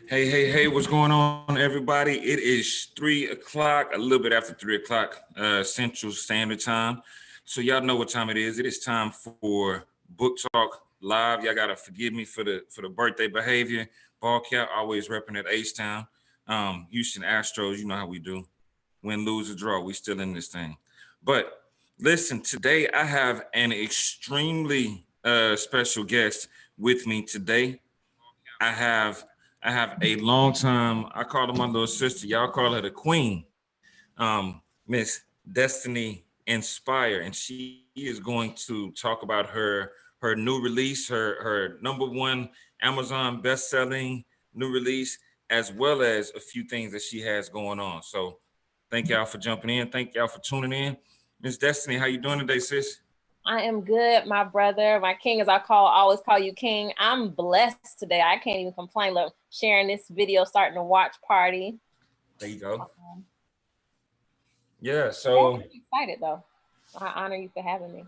Hey, what's going on, everybody? It is 3 o'clock, a little bit after 3 o'clock, Central Standard Time. So y'all know what time it is. It is time for Book Talk Live. Y'all gotta forgive me for the birthday behavior. Ball cap, always repping at H-Town. Houston Astros, you know how we do. Win, lose, or draw, we still in this thing. But listen, today I have an extremely special guest with me today. I have I have a long time. I call her my little sister. Y'all call her the queen, Miss Destiny Inspire, and she is going to talk about her new release, her #1 Amazon best-selling new release, as well as a few things that she has going on. So, thank y'all for jumping in. Thank y'all for tuning in. Miss Destiny, how you doing today, sis? I am good, my brother, my king, as always call you king. I'm blessed today. I can't even complain. Look, sharing this video, starting a watch party. There you go. Um, Yeah. yeah, So, I'm excited though. I honor you for having me.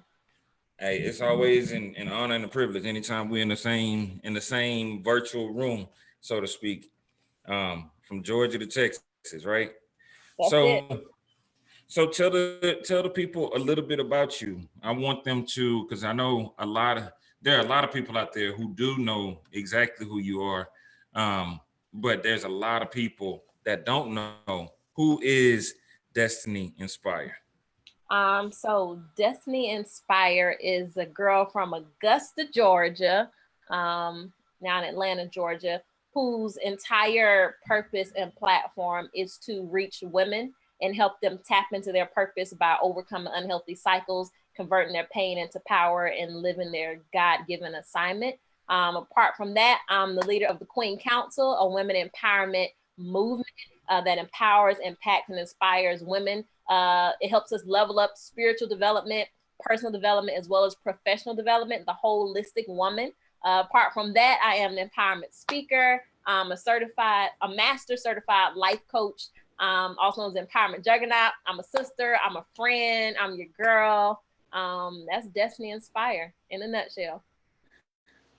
hey, it's always an honor and a privilege anytime we're in the same virtual room, so to speak. From Georgia to Texas, right? That's So it. so tell the people a little bit about you. I want them to, because I know there are a lot of people out there who do know exactly who you are. But there's a lot of people that don't know who is Destiny Inspire. So Destiny Inspire is a girl from Augusta, Georgia, now in Atlanta, Georgia, whose entire purpose and platform is to reach women and help them tap into their purpose by overcoming unhealthy cycles, converting their pain into power, and living their God-given assignment. Apart from that, I'm the leader of the Queen Council, a women empowerment movement that empowers, impacts, and inspires women. It helps us level up spiritual development, personal development, as well as professional development, the holistic woman. Apart from that, I am an empowerment speaker. I'm a master certified life coach, also known as Empowerment Juggernaut. I'm a sister. I'm a friend. I'm your girl. That's Destiny Inspire in a nutshell.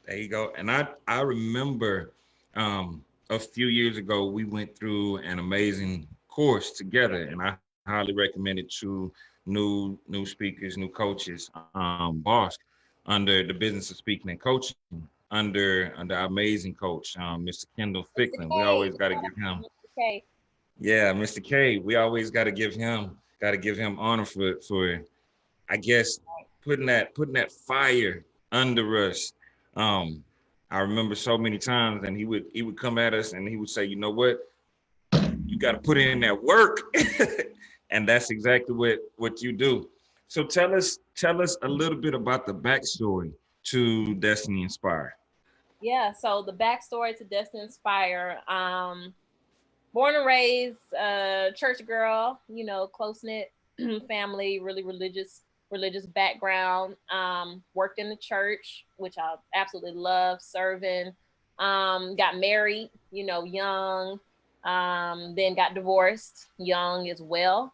There you go. And I remember a few years ago we went through an amazing course together, and I highly recommend it to new speakers, new coaches. Boss under the business of speaking and coaching under our amazing coach, Mr. Kendall Mr. Ficklin. We K. always got to give him, Mr. K. yeah, Mr. K. We always got to give him honor for I guess putting that fire under us. Um, I remember so many times, and he would come at us, and he would say, "You know what? You got to put in that work," and that's exactly what you do. So tell us a little bit about the backstory to Destiny Inspire. Yeah, so the backstory to Destiny Inspire. Born and raised church girl, close knit family, really religious background. Worked in the church, which I absolutely love serving. Got married, young. Then got divorced young as well.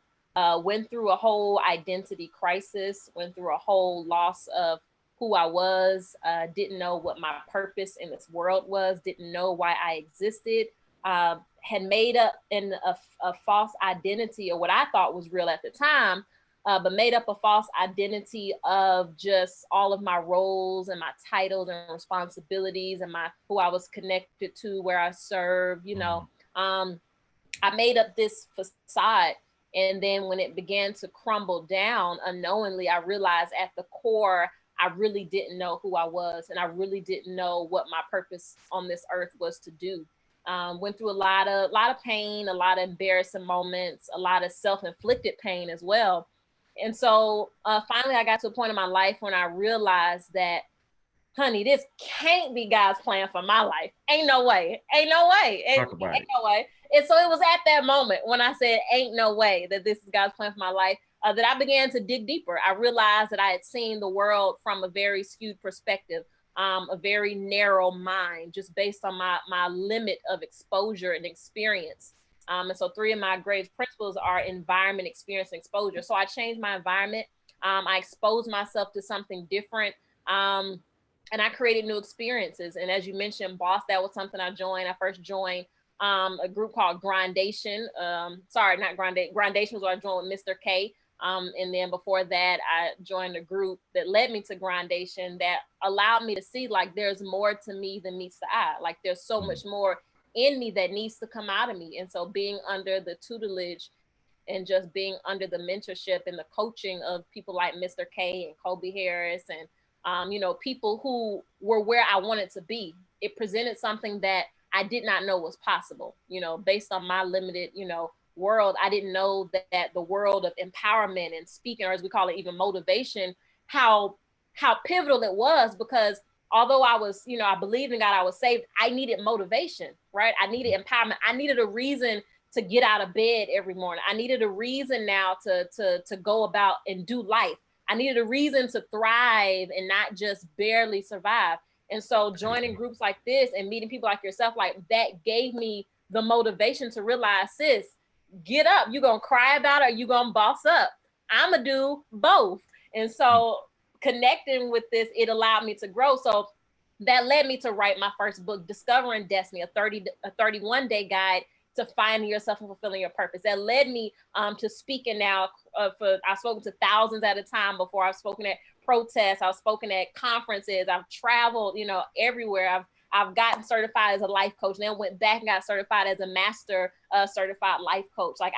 Went through a whole identity crisis. Went through a whole loss of who I was. Didn't know what my purpose in this world was. Didn't know why I existed. Had made up a false identity, or what I thought was real at the time, but made up a false identity of just all of my roles and my titles and responsibilities and my who I was connected to, where I served. I made up this facade. And then when it began to crumble down unknowingly, I realized at the core, I really didn't know who I was, and I really didn't know what my purpose on this earth was to do. Went through a lot of pain, a lot of embarrassing moments, a lot of self-inflicted pain as well. And so finally, I got to a point in my life when I realized that, honey, this can't be God's plan for my life. Ain't no way. Ain't no way. Talk about Ain't it. no way. And so it was at that moment when I said, ain't no way that this is God's plan for my life, that I began to dig deeper. I realized that I had seen the world from a very skewed perspective, a very narrow mind, just based on my limit of exposure and experience. And so three of my greatest principles are environment, experience, and exposure. So I changed my environment. I exposed myself to something different. Um, and I created new experiences. And as you mentioned, Boss, that was something I joined. I first joined a group called Grindation. Sorry, not Grindation. Grindation was where I joined with Mr. K. And then before that, I joined a group that led me to Grindation that allowed me to see like there's more to me than meets the eye. Like there's so much more in me that needs to come out of me. And so being under the tutelage and just being under the mentorship and the coaching of people like Mr. K and Kobe Harris and you know, people who were where I wanted to be. It presented something that I did not know was possible, you know, based on my limited, you know, world. I didn't know that the world of empowerment and speaking, or as we call it, even motivation, how pivotal it was, because although I was, you know, I believed in God, I was saved, I needed motivation, right? I needed empowerment. I needed a reason to get out of bed every morning. I needed a reason now to go about and do life. I needed a reason to thrive and not just barely survive. And so joining groups like this and meeting people like yourself, like that gave me the motivation to realize, sis, get up. You gonna cry about it or you gonna boss up? I'ma do both. And so connecting with this, it allowed me to grow. So that led me to write my first book, Discovering Destiny, a 31-day guide to finding yourself and fulfilling your purpose. That led me to speaking now. I've spoken to thousands at a time before. I've spoken at protests. I've spoken at conferences. I've traveled, you know, everywhere. I've gotten certified as a life coach, and then went back and got certified as a master certified life coach. Like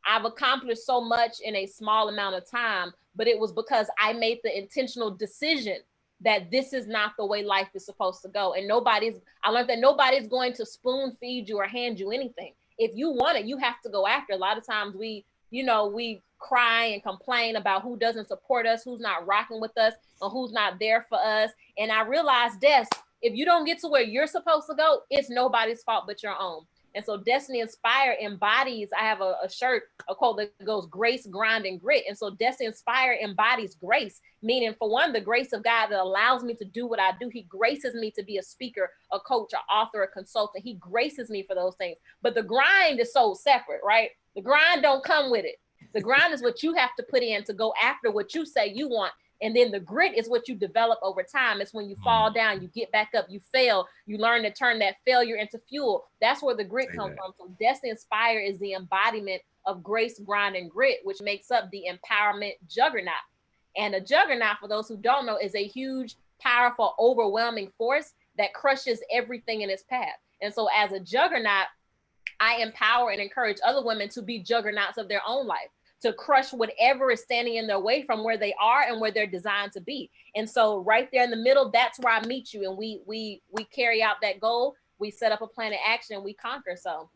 I've accomplished so much in a small amount of time, but it was because I made the intentional decision that this is not the way life is supposed to go. And I learned that nobody's going to spoon feed you or hand you anything. If you want it, you have to go after. A lot of times we cry and complain about who doesn't support us, who's not rocking with us, or who's not there for us. And I realized, if you don't get to where you're supposed to go, it's nobody's fault but your own. And so Destiny Inspire embodies, I have a shirt, a quote that goes, grace, grind, and grit. And so Destiny Inspire embodies grace, meaning for one, the grace of God that allows me to do what I do. He graces me to be a speaker, a coach, an author, a consultant. He graces me for those things. But the grind is so separate, right? The grind don't come with it. The grind is what you have to put in to go after what you say you want. And then the grit is what you develop over time. It's when you fall down, you get back up, you fail, you learn to turn that failure into fuel. That's where the grit comes from. So Destiny Inspire is the embodiment of grace, grind, and grit, which makes up the empowerment juggernaut. And a juggernaut, for those who don't know, is a huge, powerful, overwhelming force that crushes everything in its path. And so as a juggernaut, I empower and encourage other women to be juggernauts of their own life, to crush whatever is standing in their way from where they are and where they're designed to be. And so right there in the middle, that's where I meet you. And we carry out that goal. We set up a plan of action and we conquer. So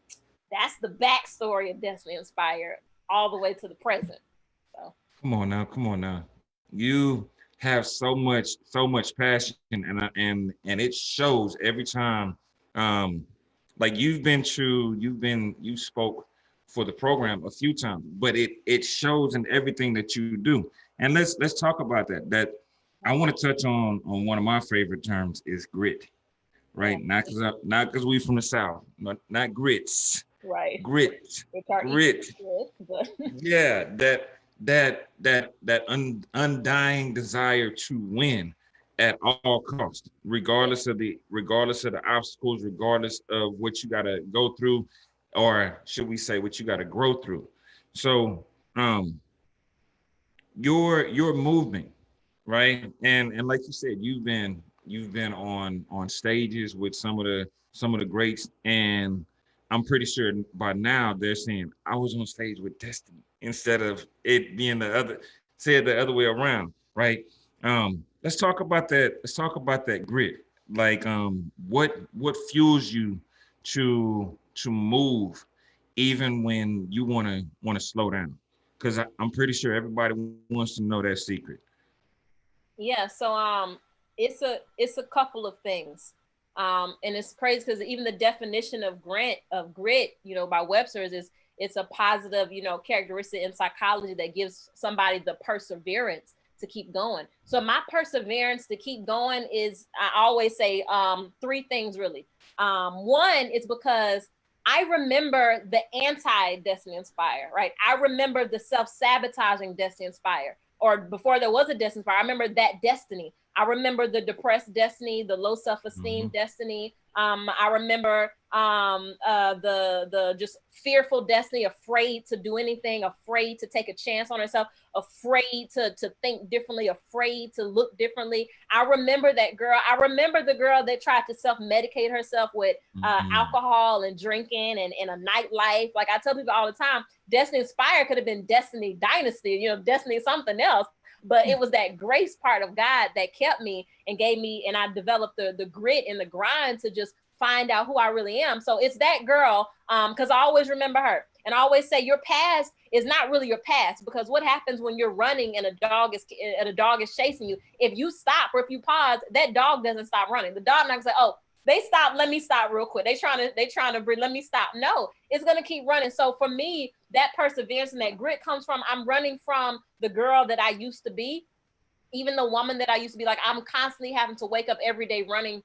that's the backstory of Destiny Inspire all the way to the present. So come on now. You have so much passion and it shows every time. Like you spoke for the program a few times, but it shows in everything that you do. And let's talk about that. That I want to touch on one of my favorite terms is grit, right? Not because we from the South, not grits, right? Grit. Yeah, that undying desire to win at all costs, regardless of the obstacles, regardless of what you got to go through, or should we say what you got to grow through. So your movement, right? And like you said, you've been on stages with some of the greats, and I'm pretty sure by now they're saying I was on stage with Destiny instead of it being the other way around, right? Let's talk about that. Let's talk about that grit. Like what fuels you to move even when you want to slow down? Because I'm pretty sure everybody wants to know that secret. Yeah, so it's a couple of things. And it's crazy because even the definition of grit, you know, by Webster's is it's a positive, you know, characteristic in psychology that gives somebody the perseverance to keep going. So my perseverance to keep going is, I always say three things really. One is because I remember the anti-Destiny Inspire, right? I remember the self-sabotaging Destiny Inspire, or before there was a Destiny Inspire, I remember that Destiny. I remember the depressed Destiny, the low self-esteem Destiny. I remember the just fearful Destiny, afraid to do anything, afraid to take a chance on herself, afraid to think differently, afraid to look differently. I remember that girl. I remember the girl that tried to self-medicate herself with alcohol and drinking and a nightlife. Like I tell people all the time, Destiny Inspired could have been Destiny Dynasty, you know, Destiny something else. But it was that grace part of God that kept me and gave me, and I developed the grit and the grind to just find out who I really am. So it's that girl, because I always remember her. And I always say your past is not really your past, because what happens when you're running and a dog is chasing you? If you stop or if you pause, that dog doesn't stop running. The dog not gonna say, oh, they stopped, let me stop real quick. They trying to breathe, let me stop. No, it's gonna keep running. So for me, that perseverance and that grit comes from, I'm running from the girl that I used to be, even the woman that I used to be. Like I'm constantly having to wake up every day running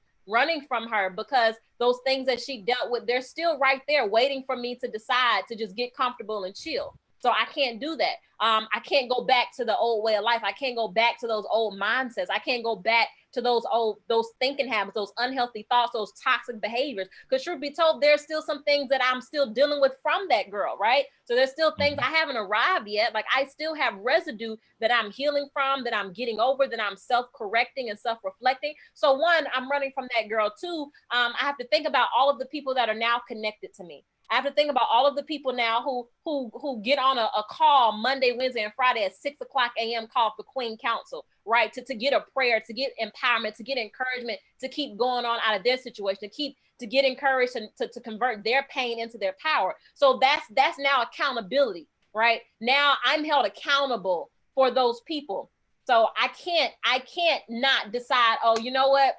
from her, because those things that she dealt with, they're still right there waiting for me to decide to just get comfortable and chill. So I can't do that. I can't go back to the old way of life. I can't go back to those old mindsets. I can't go back to those thinking habits, those unhealthy thoughts, those toxic behaviors. Because truth be told, there's still some things that I'm still dealing with from that girl, right? So there's still things I haven't arrived yet. Like I still have residue that I'm healing from, that I'm getting over, that I'm self-correcting and self-reflecting. So one, I'm running from that girl. Two, I have to think about all of the people that are now connected to me. I have to think about all of the people now who get on a call Monday, Wednesday, and Friday at 6 o'clock a.m. called the Queen Council, right? To get a prayer, to get empowerment, to get encouragement, to keep going on out of their situation, to get encouraged to convert their pain into their power. So that's now accountability, right? Now I'm held accountable for those people. So I can't not decide, oh, you know what?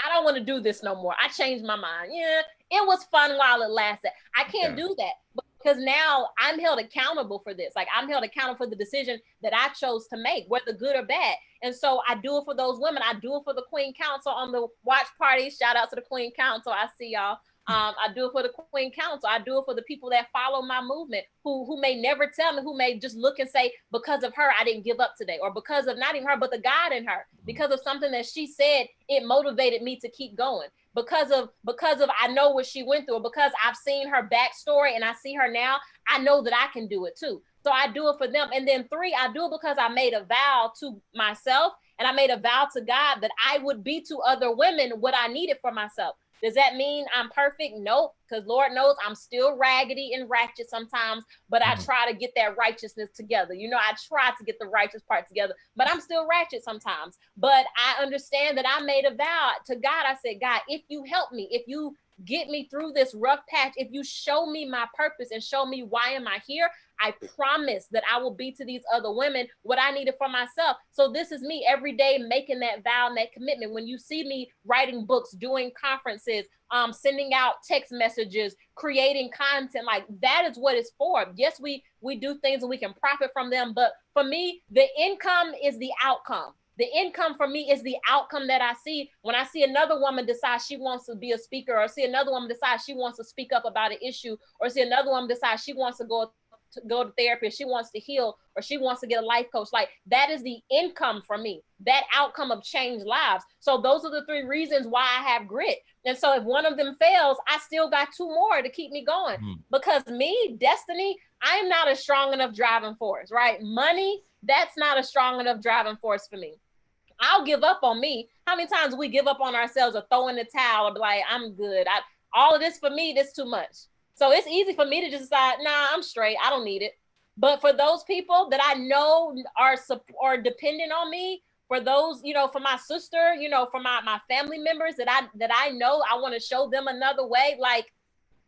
I don't want to do this no more. I changed my mind. Yeah, it was fun while it lasted. I can't do that because now I'm held accountable for this. Like I'm held accountable for the decision that I chose to make, whether good or bad. And so I do it for those women. I do it for the Queen Council on the watch party. Shout out to the Queen Council. I see y'all. I do it for the Queen Council. I do it for the people that follow my movement, who may never tell me, who may just look and say, because of her, I didn't give up today, or because of not even her, but the God in her, because of something that she said, it motivated me to keep going. Because of I know what she went through, or because I've seen her backstory and I see her now, I know that I can do it too. So I do it for them. And then three, I do it because I made a vow to myself, and I made a vow to God that I would be to other women what I needed for myself. Does that mean I'm perfect? Nope, because Lord knows I'm still raggedy and ratchet sometimes, but I try to get that righteousness together. You know, I try to get the righteous part together, but I'm still ratchet sometimes. But I understand that I made a vow to God. I said, God, if you help me, if you get me through this rough patch, if you show me my purpose and show me why am I here, I promise that I will be to these other women what I needed for myself. So this is me every day making that vow and that commitment. When you see me writing books, doing conferences, sending out text messages, creating content, like that is what it's for. Yes, we do things and we can profit from them. But for me, the income is the outcome. The income for me is the outcome that I see when I see another woman decide she wants to be a speaker, or see another woman decide she wants to speak up about an issue, or see another woman decide she wants to go to therapy, she wants to heal, or she wants to get a life coach. Like that is the income for me, that outcome of changed lives. So those are the three reasons why I have grit. And so if one of them fails, I still got two more to keep me going. Because me, Destiny, I'm not a strong enough driving force, right? Money, that's not a strong enough driving force for me. I'll give up on me. How many times we give up on ourselves or throw in the towel or be like, I'm good. All of this for me, this too much. So it's easy for me to just decide, nah, I'm straight. I don't need it. But for those people that I know are dependent on me, for those, you know, for my sister, you know, for my family members that I know, I want to show them another way. Like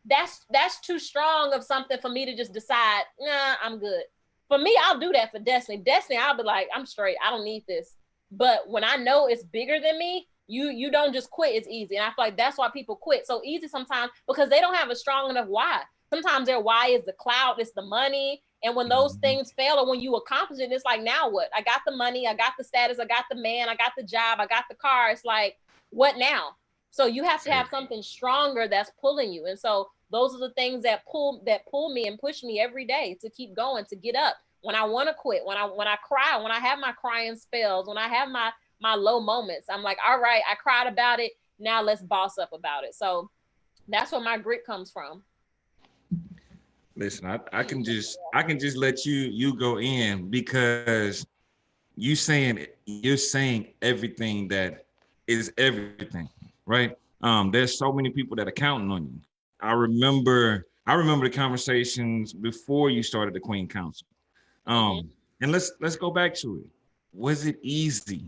that's too strong of something for me to just decide, nah, I'm good. For me, I'll do that for Destiny. Destiny, I'll be like, I'm straight. I don't need this. But when I know it's bigger than me, you don't just quit. It's easy. And I feel like that's why people quit so easy sometimes, because they don't have a strong enough why. Sometimes their why is the clout, it's the money. And when those things fail, or when you accomplish it, it's like, now what? I got the money, I got the status, I got the man, I got the job, I got the car. It's like, what now? So you have to have something stronger that's pulling you. And so those are the things that pull me and push me every day to keep going, to get up. When I want to quit, when I cry, when I have my crying spells, when I have my my low moments. I'm like, all right, I cried about it. Now let's boss up about it. So that's where my grit comes from. Listen, I can just let you go in because you're saying everything that is everything, right? There's so many people that are counting on you. I remember the conversations before you started the Queen Council. And let's go back to it. Was it easy?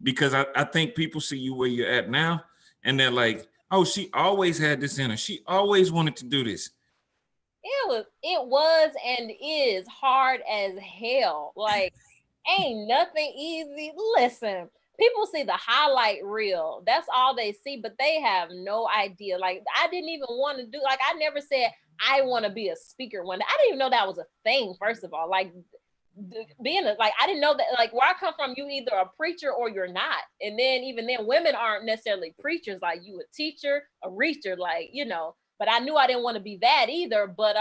Because I think people see you where you're at now and they're like, oh, she always had this in her. She always wanted to do this. It was and is hard as hell. Like, ain't nothing easy. Listen, people see the highlight reel. That's all they see, but they have no idea. Like, I didn't even want to do, like, I never said I want to be a speaker one day. I didn't even know that was a thing, first of all. Like, being like, I didn't know that, like, where I come from, you either a preacher or you're not. And then even then, women aren't necessarily preachers. Like, you a teacher, a reacher, like, you know. But I knew I didn't want to be that either. But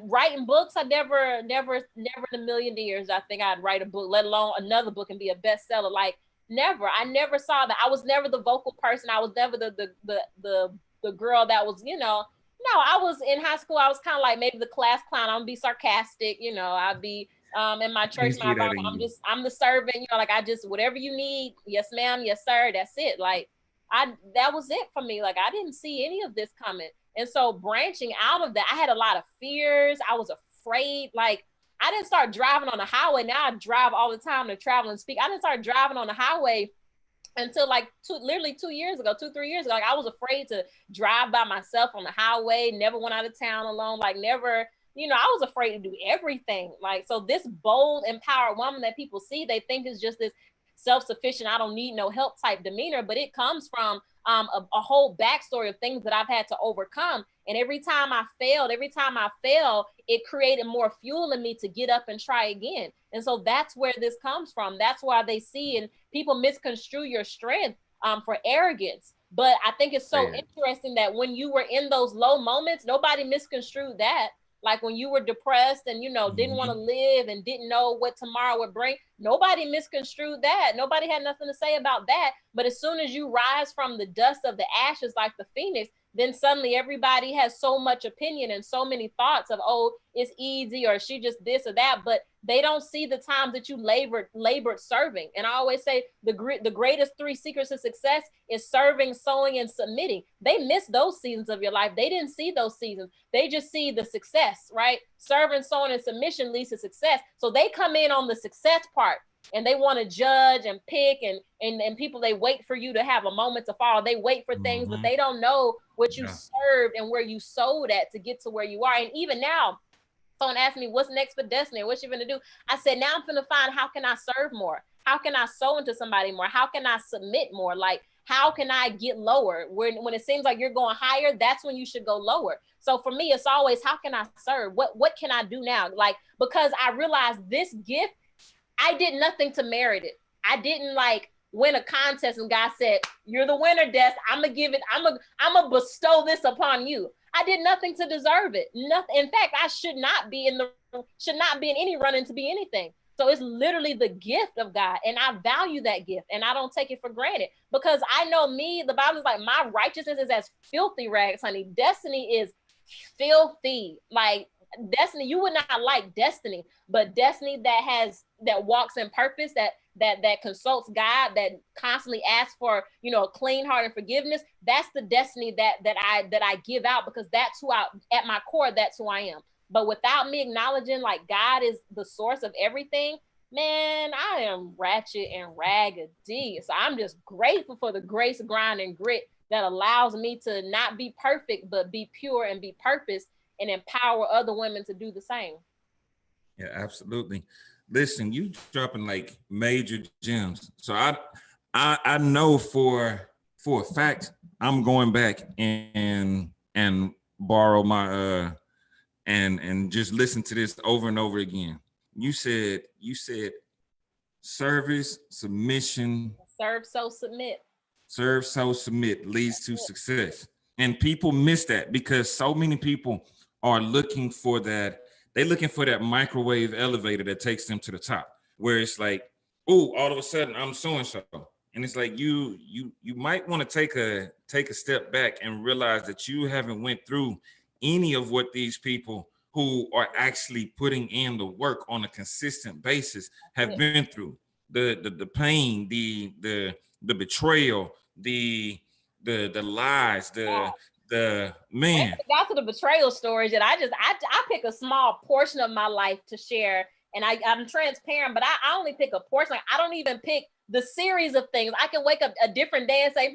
writing books, I never in a million years I think I'd write a book, let alone another book and be a bestseller. Like, never. I never saw that. I was never the vocal person. I was never the girl that was, you know. No, I was in high school. I was kind of like maybe the class clown. I'm gonna be sarcastic, you know. I'd be in my church, I'm the servant, you know, like I just, whatever you need, yes ma'am, yes sir, that's it. Like, that was it for me. Like, I didn't see any of this coming. And so branching out of that, I had a lot of fears. I was afraid. Like, I didn't start driving on the highway. Now I drive all the time to travel and speak. I didn't start driving on the highway until like literally 2 years ago, 2-3 years ago. Like, I was afraid to drive by myself on the highway, never went out of town alone, like never, you know, I was afraid to do everything. Like, so this bold, empowered woman that people see, they think is just this self-sufficient, I don't need no help type demeanor, but it comes from a whole backstory of things that I've had to overcome. And every time I failed, it created more fuel in me to get up and try again. And so that's where this comes from. That's why they see, and people misconstrue your strength for arrogance. But I think it's so interesting that when you were in those low moments, nobody misconstrued that. Like, when you were depressed and, you know, didn't want to live and didn't know what tomorrow would bring, nobody misconstrued that. Nobody had nothing to say about that. But as soon as you rise from the dust of the ashes like the phoenix, then suddenly everybody has so much opinion and so many thoughts of, oh, it's easy, or she just this or that, but they don't see the times that you labored serving. And I always say the greatest 3 secrets of success is serving, sowing, and submitting. They miss those seasons of your life. They didn't see those seasons. They just see the success, right? Serving, sowing, and submission leads to success. So they come in on the success part, and they want to judge and pick, and people, they wait for you to have a moment to fall. They wait for things, but they don't know what you served and where you sowed at to get to where you are. And even now, someone asked me, what's next for Destiny? What you gonna do? I said, now I'm gonna find, how can I serve more? How can I sow into somebody more? How can I submit more? Like, how can I get lower? When it seems like you're going higher, that's when you should go lower. So for me, it's always, how can I serve? What can I do now? Like, because I realized this gift, I did nothing to merit it. I didn't like win a contest and God said, you're the winner, Des. I'm gonna bestow this upon you. I did nothing to deserve it. Nothing. In fact, I should not be in any running to be anything. So it's literally the gift of God. And I value that gift, and I don't take it for granted, because I know me, the Bible is like, my righteousness is as filthy rags, honey. Destiny is filthy. Like, Destiny, you would not like Destiny, but Destiny that walks in purpose, that consults God, that constantly asks for, you know, a clean heart and forgiveness. That's the Destiny that I give out, because that's who at my core, that's who I am. But without me acknowledging like God is the source of everything, man, I am ratchet and raggedy. So I'm just grateful for the grace, grind, and grit that allows me to not be perfect, but be pure and be purposed, and empower other women to do the same. Yeah, absolutely. Listen, you dropping like major gems. So I know for a fact I'm going back and borrow my and just listen to this over and over again. You said service, submission, serve, so submit. Serve, so submit leads to success. And people miss that because so many people are looking for that. They're looking for that microwave elevator that takes them to the top, where it's like, oh, all of a sudden I'm so and so. And it's like you might want to take a step back and realize that you haven't went through any of what these people who are actually putting in the work on a consistent basis have been through. The pain, the betrayal, the lies, the man. Got to the betrayal stories, and I pick a small portion of my life to share, and I'm transparent, but I only pick a portion. Like, I don't even pick the series of things. I can wake up a different day and say,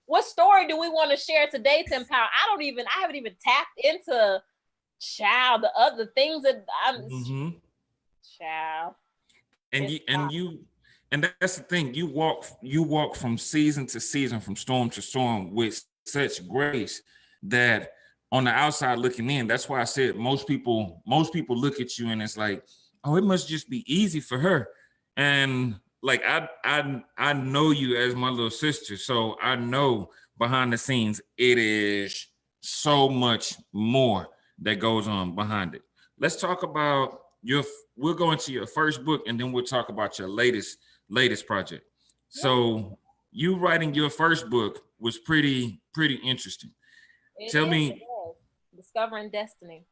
what story do we want to share today to empower? I haven't even tapped into the other things that I'm child. And that's the thing. You walk from season to season, from storm to storm with such grace that on the outside looking in, that's why I said most people look at you and it's like, oh, it must just be easy for her. And like I know you as my little sister, so I know behind the scenes it is so much more that goes on behind it. Let's talk about we'll go into your first book and then we'll talk about your latest project. So you writing your first book was pretty interesting. Tell me. Discovering Destiny.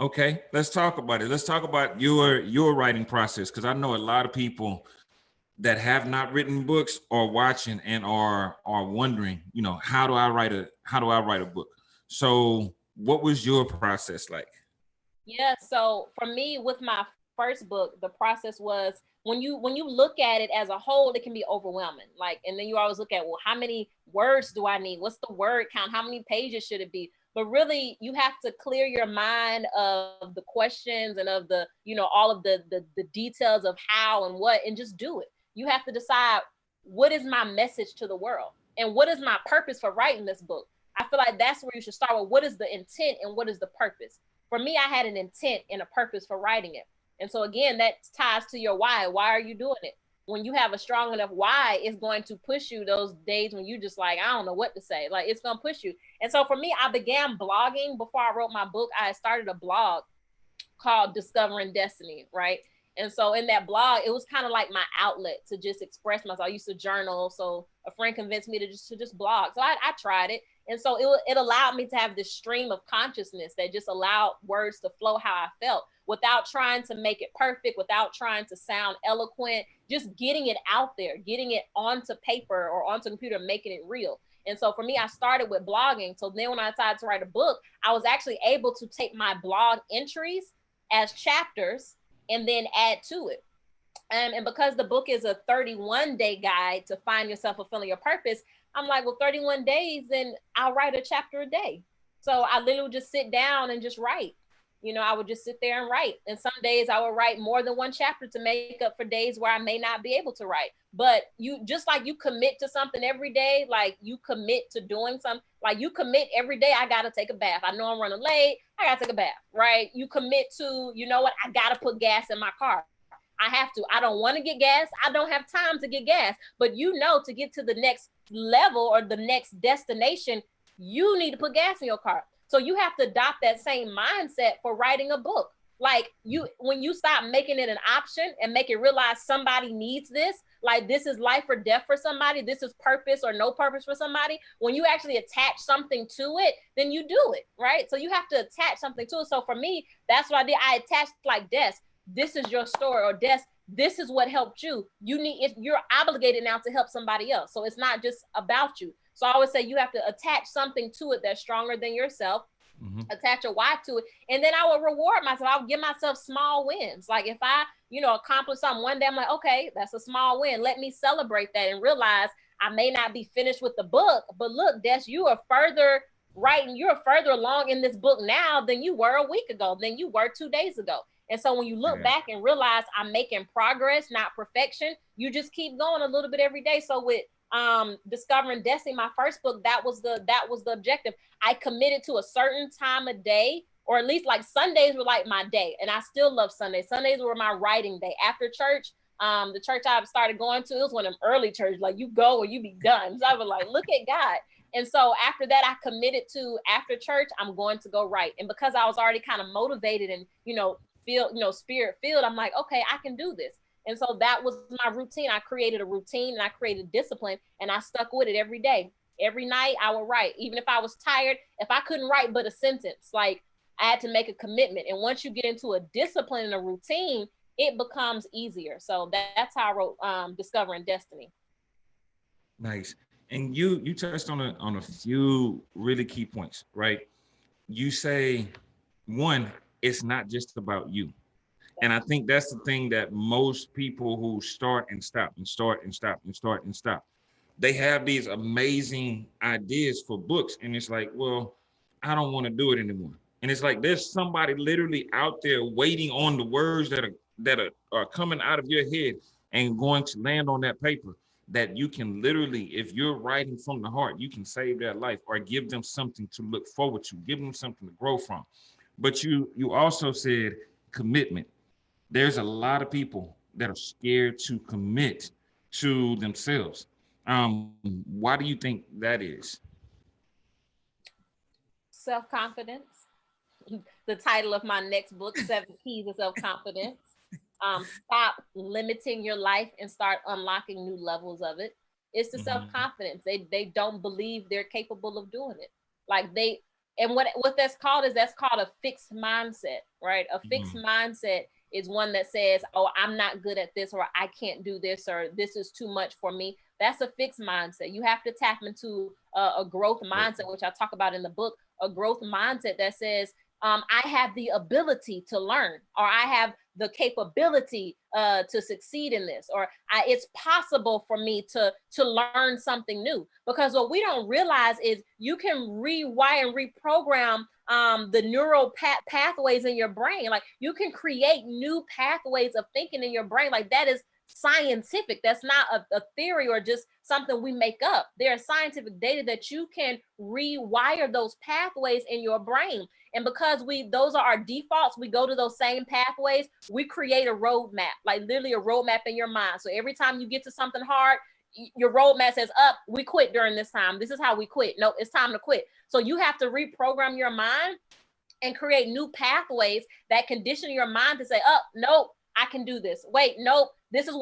Okay, let's talk about it. Let's talk about your writing process, because I know a lot of people that have not written books are watching and are wondering, how do I write a book? So what was your process like? Yeah, so for me with my first book, the process was when you look at it as a whole, it can be overwhelming. Like, and then you always look at, well, how many words do I need? What's the word count? How many pages should it be? But really, you have to clear your mind of the questions and of the, all of the details of how and what, and just do it. You have to decide, what is my message to the world? And what is my purpose for writing this book? I feel like that's where you should start with. What is the intent and what is the purpose? For me, I had an intent and a purpose for writing it. And so again, that ties to your why. Why are you doing it? When you have a strong enough why, it's going to push you those days when you just like, I don't know what to say. Like, it's going to push you. And so for me, I began blogging before I wrote my book. I started a blog called Discovering Destiny, right? And so in that blog, it was kind of like my outlet to just express myself. I used to journal. So a friend convinced me to just blog. So I tried it. And so it allowed me to have this stream of consciousness that just allowed words to flow how I felt without trying to make it perfect, without trying to sound eloquent, just getting it out there, getting it onto paper or onto computer, making it real. And so for me, I started with blogging. So then when I decided to write a book, I was actually able to take my blog entries as chapters and then add to it. And because the book is a 31-day guide to find yourself fulfilling your purpose, I'm like, well, 31 days, then I'll write a chapter a day. So I literally would just sit down and just write. I would just sit there and write. And some days I would write more than one chapter to make up for days where I may not be able to write. But you, just like you commit to something every day, like you commit to doing something, like you commit every day, I got to take a bath. I know I'm running late. I got to take a bath, right? You commit to, you know what? I got to put gas in my car. I have to. I don't want to get gas. I don't have time to get gas. But to get to the next level or the next destination, you need to put gas in your car. So you have to adopt that same mindset for writing a book. Like when you stop making it an option and make it realize somebody needs this, like this is life or death for somebody, this is purpose or no purpose for somebody. When you actually attach something to it, then you do it, right? So you have to attach something to it. So for me, that's what I did. I attached like Des, this is your story, or Des, this is what helped you. You're obligated now to help somebody else. So it's not just about you. So I always say you have to attach something to it that's stronger than yourself, attach a why to it. And then I will reward myself. I would give myself small wins. Like if I, accomplish something one day, I'm like, okay, that's a small win. Let me celebrate that and realize I may not be finished with the book, but look, Des, you're further along in this book now than you were a week ago, than you were 2 days ago. And so when you look back and realize I'm making progress, not perfection, you just keep going a little bit every day. So with Discovering Destiny, my first book, that was the objective. I committed to a certain time of day, or at least like Sundays were like my day. And I still love Sundays. Sundays were my writing day. After church, the church I started going to, it was one of them early churches, like you go or you be done. So I was like, look at God. And so after that, I committed to after church, I'm going to go write. And because I was already kind of motivated and, spirit filled, I'm like, okay, I can do this. And so that was my routine. I created a routine and I created discipline, and I stuck with it every day. Every night I would write, even if I was tired, if I couldn't write but a sentence, like I had to make a commitment. And once you get into a discipline and a routine, it becomes easier. So that's how I wrote Discovering Destiny. Nice. And you touched on a few really key points, right? You say, one, it's not just about you. And I think that's the thing that most people who start and stop and start and stop and start and stop, they have these amazing ideas for books. And it's like, well, I don't want to do it anymore. And it's like there's somebody literally out there waiting on the words that are coming out of your head and going to land on that paper, that you can literally, if you're writing from the heart, you can save their life or give them something to look forward to, give them something to grow from. But you also said commitment. There's a lot of people that are scared to commit to themselves. Why do you think that is? Self-confidence. The title of my next book, 7 Keys of Self-Confidence. Stop limiting your life and start unlocking new levels of it. It's the self-confidence. They don't believe they're capable of doing it. Like and what that's called a fixed mindset, right? A fixed mindset is one that says, oh, I'm not good at this, or I can't do this, or this is too much for me. That's a fixed mindset. You have to tap into a growth mindset, which I talk about in the book, a growth mindset that says, I have the ability to learn, or I have the capability to succeed in this, or it's possible for me to learn something new. Because what we don't realize is you can rewire and reprogram the neural pathways in your brain. Like you can create new pathways of thinking in your brain. Like that is scientific. That's not a theory or just something we make up. There's scientific data that you can rewire those pathways in your brain. And because those are our defaults, we go to those same pathways, we create a roadmap, like literally a roadmap in your mind. So every time you get to something hard, your roadmap says, we quit during this time. This is how we quit. No, it's time to quit. So you have to reprogram your mind and create new pathways that condition your mind to say, nope, I can do this. Wait, nope, this is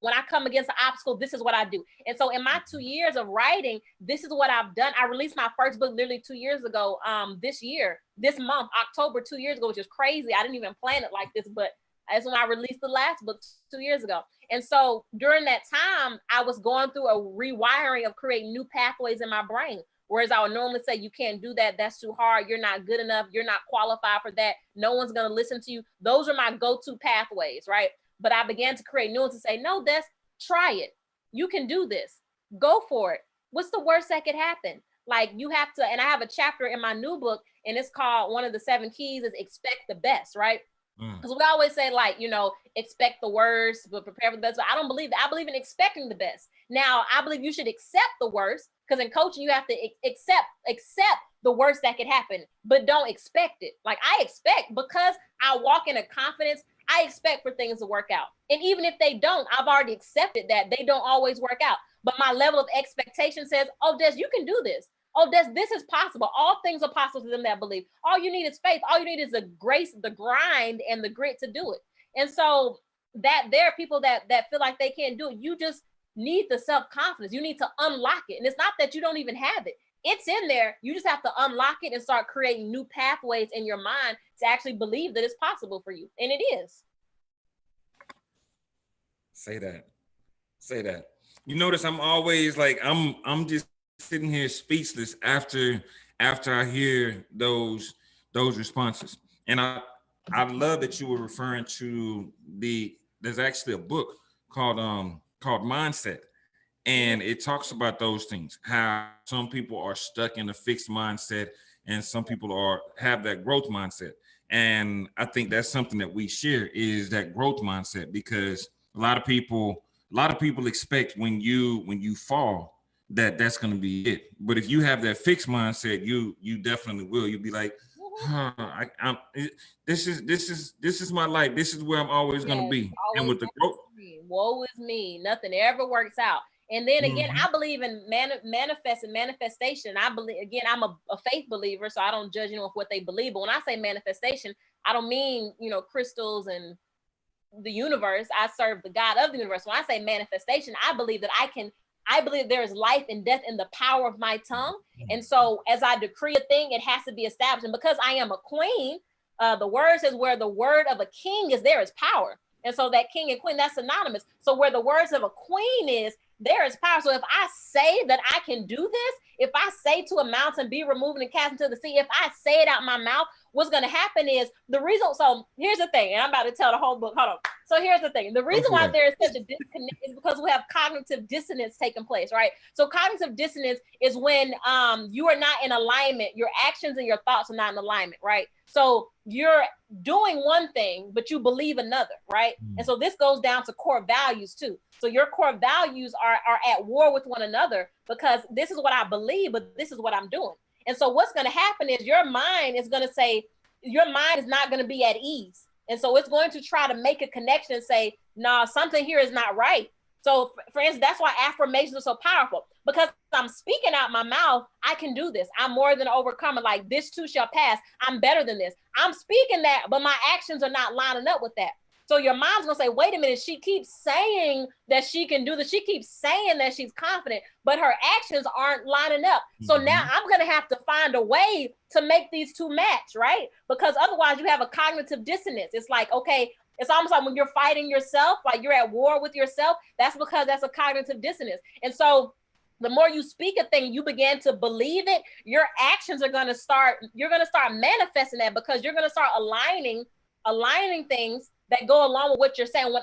when I come against an obstacle, this is what I do. And so in my 2 years of writing, this is what I've done. I released my first book literally 2 years ago, this month, October, 2 years ago, which is crazy. I didn't even plan it like this, but that's when I released the last book 2 years ago. And so during that time, I was going through a rewiring of creating new pathways in my brain. Whereas I would normally say, you can't do that. That's too hard. You're not good enough. You're not qualified for that. No one's going to listen to you. Those are my go-to pathways, right? But I began to create new ones and say, no, try it. You can do this. Go for it. What's the worst that could happen? Like you have to, and I have a chapter in my new book, and it's called, one of the 7 keys is expect the best, right? Because we always say, like, expect the worst, but prepare for the best. But I don't believe that. I believe in expecting the best. Now, I believe you should accept the worst, because in coaching, you have to accept the worst that could happen, but don't expect it. Like I expect, because I walk in a confidence, I expect for things to work out. And even if they don't, I've already accepted that they don't always work out. But my level of expectation says, oh, Des, you can do this. Oh, Des, this is possible. All things are possible to them that believe. All you need is faith. All you need is the grace, the grind, and the grit to do it. And so that there are people that feel like they can't do it. You just need the self-confidence. You need to unlock it. And it's not that you don't even have it. It's in there. You just have to unlock it and start creating new pathways in your mind to actually believe that it's possible for you. And it is. Say that. You notice I'm always like, I'm just sitting here speechless after I hear those responses. And I love that you were referring to there's actually a book called Mindset. And it talks about those things, how some people are stuck in a fixed mindset and some people have that growth mindset. And I think that's something that we share, is that growth mindset, because a lot of people expect when you fall that's going to be it. But if you have that fixed mindset, you definitely will. You'll be like, this is my life. This is where I'm always going to be. And with the growth, woe is me. Nothing ever works out. And then again, I believe in manifestation. I believe, again, I'm a faith believer, so I don't judge anyone for what they believe. But when I say manifestation, I don't mean, crystals and the universe. I serve the God of the universe. When I say manifestation, I believe there is life and death in the power of my tongue. And so as I decree a thing, it has to be established. And because I am a queen, the word says where the word of a king is, there is power. And so that king and queen, that's synonymous. So where the words of a queen is, there is power. So if I say that I can do this, if I say to a mountain, be removed and cast into the sea, if I say it out my mouth, what's going to happen is the reason. So here's the thing, and I'm about to tell the whole book. Hold on. So here's the thing. The reason why there is such a disconnect is because we have cognitive dissonance taking place, right? So cognitive dissonance is when you are not in alignment. Your actions and your thoughts are not in alignment, right? So you're doing one thing, but you believe another, right? And so this goes down to core values too. So your core values are at war with one another because this is what I believe, but this is what I'm doing. And so what's going to happen is your mind is going to say, your mind is not going to be at ease. And so it's going to try to make a connection and say, nah, something here is not right. So for instance, that's why affirmations are so powerful, because I'm speaking out my mouth. I can do this. I'm more than overcomer. Like this too shall pass. I'm better than this. I'm speaking that, but my actions are not lining up with that. So your mom's gonna say, wait a minute, she keeps saying that she can do this. She keeps saying that she's confident, but her actions aren't lining up. So now I'm gonna have to find a way to make these two match, right? Because otherwise you have a cognitive dissonance. It's like, okay, it's almost like when you're fighting yourself, like you're at war with yourself, that's because that's a cognitive dissonance. And so the more you speak a thing, you begin to believe it, your actions are gonna start, you're gonna start manifesting that because you're gonna start aligning things that go along with what you're saying. When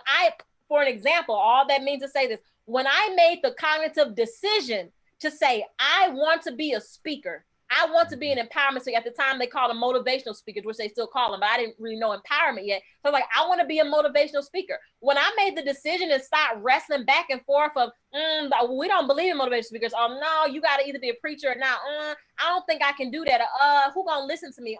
for an example, all that means to say this, when I made the cognitive decision to say, I want to be a speaker, I want to be an empowerment speaker. At the time they called them motivational speakers, which they still call them, but I didn't really know empowerment yet. So like, I want to be a motivational speaker. When I made the decision and start wrestling back and forth of, we don't believe in motivational speakers. Oh no, you got to either be a preacher or not. I don't think I can do that. Who gonna listen to me?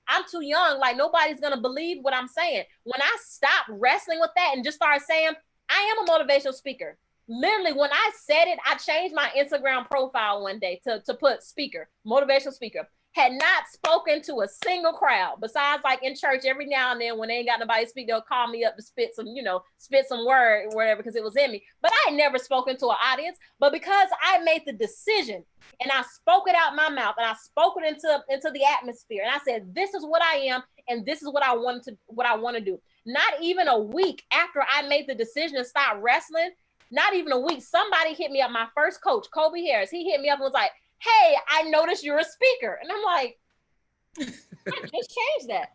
I'm too young. Like nobody's going to believe what I'm saying. When I stopped wrestling with that and just started saying, I am a motivational speaker. Literally, when I said it, I changed my Instagram profile one day to put speaker, motivational speaker. Had not spoken to a single crowd besides like in church every now and then when they ain't got nobody to speak, they'll call me up to spit some word or whatever because it was in me. But I had never spoken to an audience. But because I made the decision and I spoke it out my mouth and I spoke it into the atmosphere and I said, this is what I am and this is what I want to do. Not even a week after I made the decision to stop wrestling, not even a week, somebody hit me up. My first coach, Kobe Harris, he hit me up and was like, hey, I noticed you're a speaker. And I'm like, I just changed that.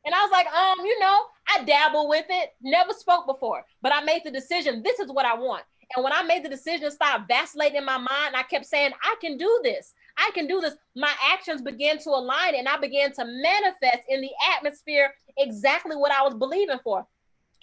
And I was like, I dabble with it, never spoke before, but I made the decision, this is what I want. And when I made the decision to stop vacillating in my mind, I kept saying, I can do this. I can do this. My actions began to align and I began to manifest in the atmosphere exactly what I was believing for.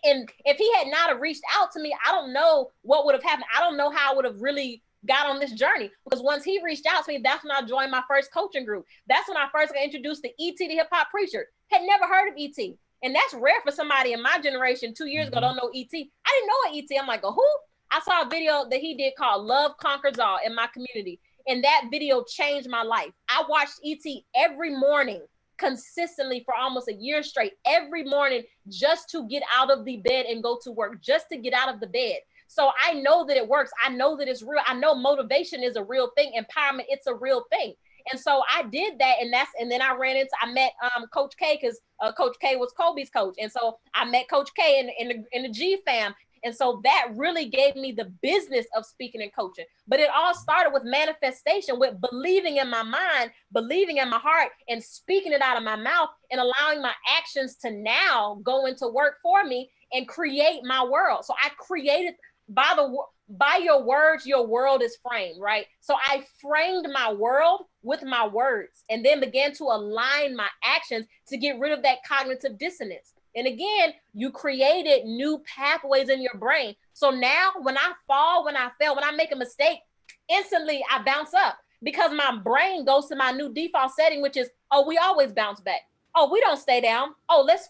And if he had not have reached out to me, I don't know what would have happened. I don't know how I would have really got on this journey, because once he reached out to me, that's when I joined my first coaching group. That's when I first got introduced to E.T. the hip hop preacher. Had never heard of E.T. And that's rare for somebody in my generation 2 years ago don't know E.T. I didn't know E.T. I'm like, who? I saw a video that he did called Love Conquers All in my community. And that video changed my life. I watched E.T. every morning consistently for almost a year straight, every morning, just to get out of the bed and go to work, just to get out of the bed. So I know that it works. I know that it's real. I know motivation is a real thing. Empowerment, it's a real thing. And so I did that. And then I met Coach K, because Coach K was Kobe's coach. And so I met Coach K in the G fam. And so that really gave me the business of speaking and coaching. But it all started with manifestation, with believing in my mind, believing in my heart, and speaking it out of my mouth, and allowing my actions to now go into work for me and create my world. So I created, by your words, your world is framed, right? So I framed my world with my words and then began to align my actions to get rid of that cognitive dissonance. And again, you created new pathways in your brain. So now when I fall, when I fail, when I make a mistake, instantly I bounce up, because my brain goes to my new default setting, which is, oh, we always bounce back. Oh, we don't stay down. Oh, let's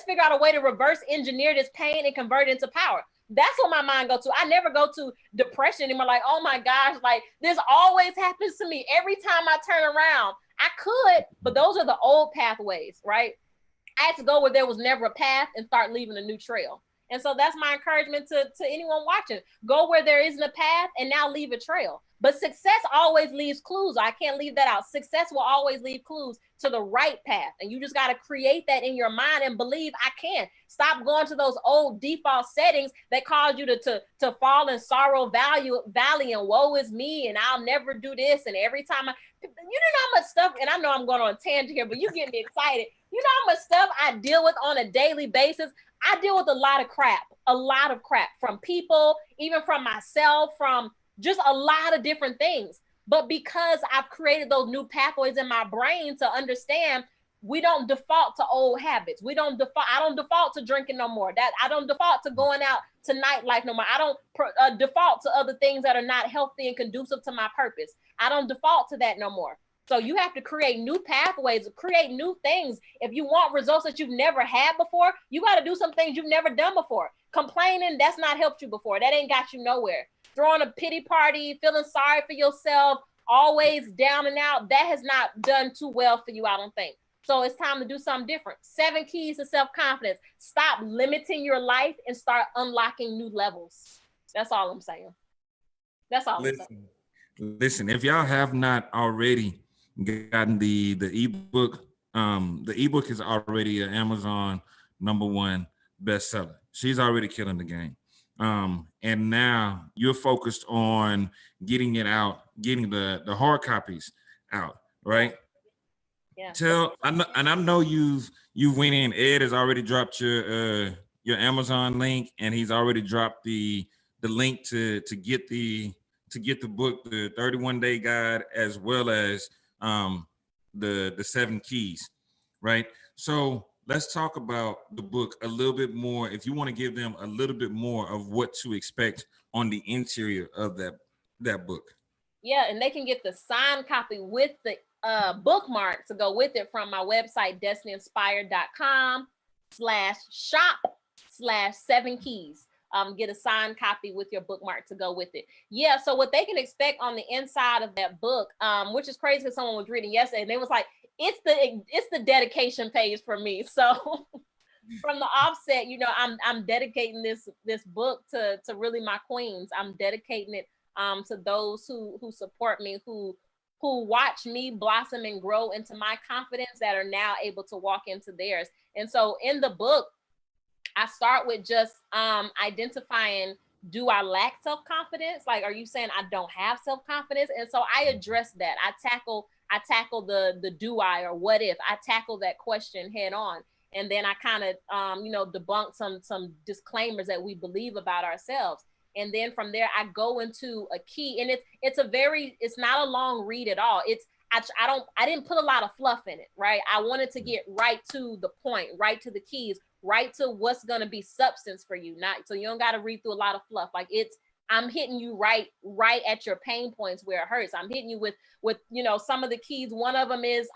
figure out a way to reverse engineer this pain and convert it into power. That's what my mind goes to. I never go to depression anymore. Like, oh my gosh, like this always happens to me. Every time I turn around, I could, but those are the old pathways, right? I had to go where there was never a path and start leaving a new trail. And so that's my encouragement to anyone watching. Go where there isn't a path and now leave a trail. But success always leaves clues. I can't leave that out. Success will always leave clues to the right path. And you just got to create that in your mind and believe I can. Stop going to those old default settings that cause you to fall in sorrow, valley, and woe is me, and I'll never do this. And every time you know how much stuff, and I know I'm going on a tangent here, but you get me excited. You know how much stuff I deal with on a daily basis. I deal with a lot of crap from people, even from myself, from just a lot of different things. But because I've created those new pathways in my brain to understand, we don't default to old habits. I don't default to drinking no more. I don't default to going out to nightlife no more. I don't default to other things that are not healthy and conducive to my purpose. I don't default to that no more. So you have to create new pathways, create new things. If you want results that you've never had before, you got to do some things you've never done before. Complaining, that's not helped you before. That ain't got you nowhere. Throwing a pity party, feeling sorry for yourself, always down and out, that has not done too well for you, I don't think. So it's time to do something different. 7 keys to self-confidence. Stop limiting your life and start unlocking new levels. That's all I'm saying. That's all I'm saying. Listen, if y'all have not already gotten the ebook, the ebook is already an Amazon #1 bestseller. She's already killing the game. And now you're focused on getting it out, getting the hard copies out, right? Yeah. I know you went in. Ed has already dropped your Amazon link, and he's already dropped the link to get the book, the 31-day guide, as well as the 7 keys, right? So let's talk about the book a little bit more. If you want to give them a little bit more of what to expect on the interior of that book. Yeah, and they can get the signed copy with the bookmark to go with it from my website, destinyinspired.com/shop/7keys. Get a signed copy with your bookmark to go with it. Yeah, so what they can expect on the inside of that book, which is crazy because someone was reading yesterday and they was like, it's the dedication page for me. So from the offset, you know, I'm dedicating this book to really my queens. I'm dedicating it to those who support me, who watch me blossom and grow into my confidence, that are now able to walk into theirs. And so in the book, I start with just identifying, do I lack self-confidence? Like, are you saying I don't have self-confidence? And so I address that. I tackle the do I, or what if. I tackle that question head on. And then I kind of, debunk some disclaimers that we believe about ourselves. And then from there, I go into a key, and it's not a long read at all. I didn't put a lot of fluff in it, right? I wanted to get right to the point, right to the keys, right to what's going to be substance for you. Not so you don't got to read through a lot of fluff. Like I'm hitting you right at your pain points where it hurts. I'm hitting you with some of the keys. One of them is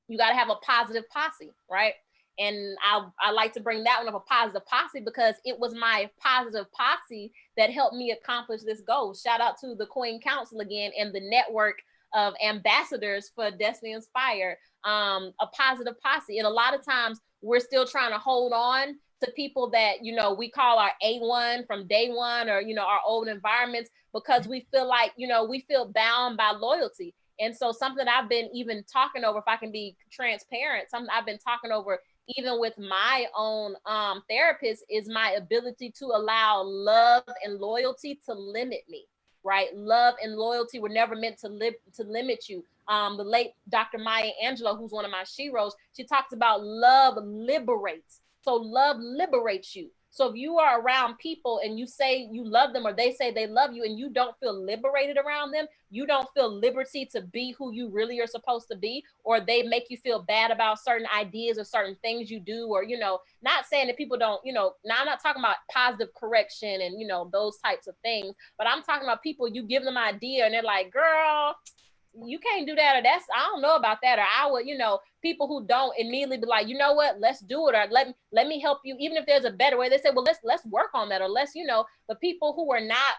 you got to have a positive posse, right? And I like to bring that one up, a positive posse, because it was my positive posse that helped me accomplish this goal. Shout out to the Queen Council again and the network of ambassadors for Destiny Inspired, a positive posse. And a lot of times we're still trying to hold on to people that, we call our A1 from day one, or, our old environments, because we feel like, we feel bound by loyalty. And so something I've been even talking over, if I can be transparent, something I've been talking over even with my own therapist, is my ability to allow love and loyalty to limit me, right? Love and loyalty were never meant to limit you. The late Dr. Maya Angelou, who's one of my sheroes, she talks about love liberates. So love liberates you. So if you are around people and you say you love them, or they say they love you, and you don't feel liberated around them, you don't feel liberty to be who you really are supposed to be, or they make you feel bad about certain ideas or certain things you do, or, not saying that people don't, now I'm not talking about positive correction and, those types of things, but I'm talking about people, you give them an idea and they're like, girl, you can't do that, or I don't know about that, or I would, people who don't immediately be like, you know what, let's do it, or let me help you, even if there's a better way. They say, well, let's work on that, or let's, the people who are not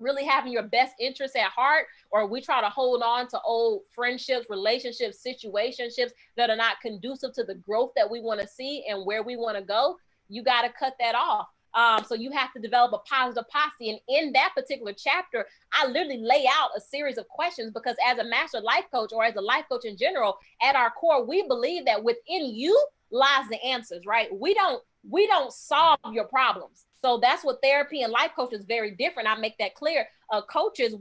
really having your best interests at heart, or we try to hold on to old friendships, relationships, situationships that are not conducive to the growth that we want to see and where we want to go. you got to cut that off. So you have to develop a positive posse. And in that particular chapter, I literally lay out a series of questions, because as a master life coach, or as a life coach in general, at our core, we believe that within you lies the answers, right? We don't solve your problems. So that's what therapy and life coach is very different. I make that clear. Life coaches,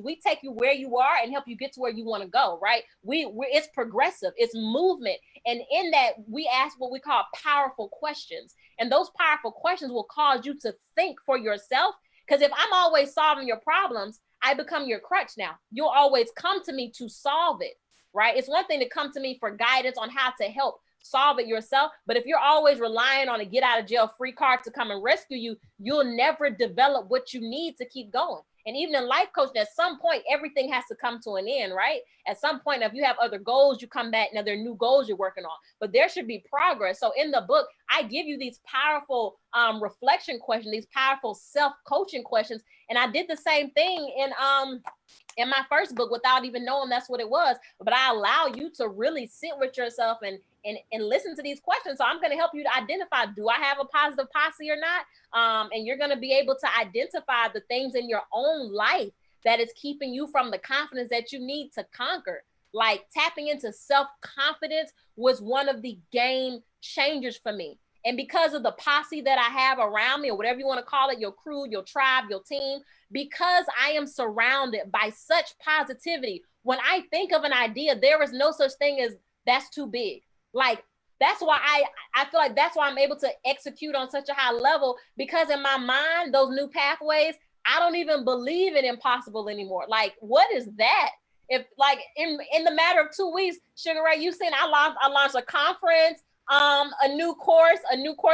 we take you where you are and help you get to where you want to go, right? It's progressive, it's movement. And in that, we ask what we call powerful questions. And those powerful questions will cause you to think for yourself. Because if I'm always solving your problems, I become your crutch now. You'll always come to me to solve it, right? It's one thing to come to me for guidance on how to help solve it yourself. But if you're always relying on a get out of jail free card to come and rescue you, you'll never develop what you need to keep going. And even in life coaching, at some point, everything has to come to an end, right? At some point, if you have other goals, you come back, now there are new goals you're working on, but there should be progress. So in the book, I give you these powerful reflection questions, these powerful self-coaching questions. And I did the same thing in my first book without even knowing that's what it was. But I allow you to really sit with yourself and listen to these questions. So I'm going to help you to identify, do I have a positive posse or not? And you're going to be able to identify the things in your own life that is keeping you from the confidence that you need to conquer. Like tapping into self-confidence was one of the game changers for me. And because of the posse that I have around me, or whatever you want to call it, your crew, your tribe, your team, because I am surrounded by such positivity, when I think of an idea, there is no such thing as that's too big. Like, that's why I feel like that's why I'm able to execute on such a high level, because in my mind, those new pathways, I don't even believe in impossible anymore. Like, what is that? If like in the matter of 2 weeks, Sugar Ray, you've seen I launched a conference, a new course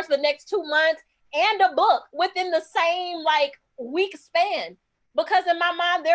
for the next 2 months, and a book within the same like week span. Because in my mind,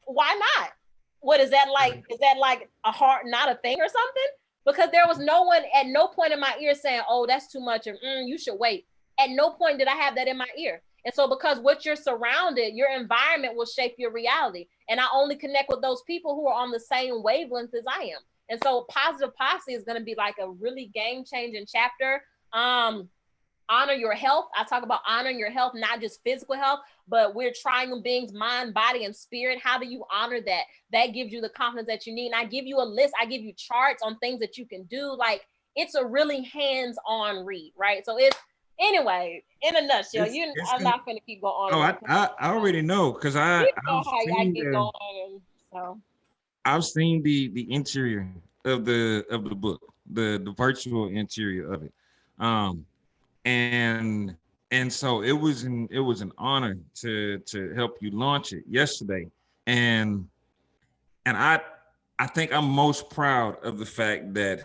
why not? What is that like? Is that like a hard, not a thing or something? Because there was no one at no point in my ear saying, oh, that's too much, or you should wait. At no point did I have that in my ear. And so because what you're surrounded, your environment will shape your reality. And I only connect with those people who are on the same wavelength as I am. And so positive posse is going to be like a really game-changing chapter. Honor your health. I talk about honoring your health, not just physical health, but we're triune beings, mind, body, and spirit. How do you honor that? That gives you the confidence that you need. And I give you a list. I give you charts on things that you can do. Like, it's a really hands-on read, right? So it's, anyway, in a nutshell, I'm not going to keep going on. Oh, I already know, because I've seen the interior of the book, the virtual interior of it. And so it was an honor to help you launch it yesterday. And I think I'm most proud of the fact that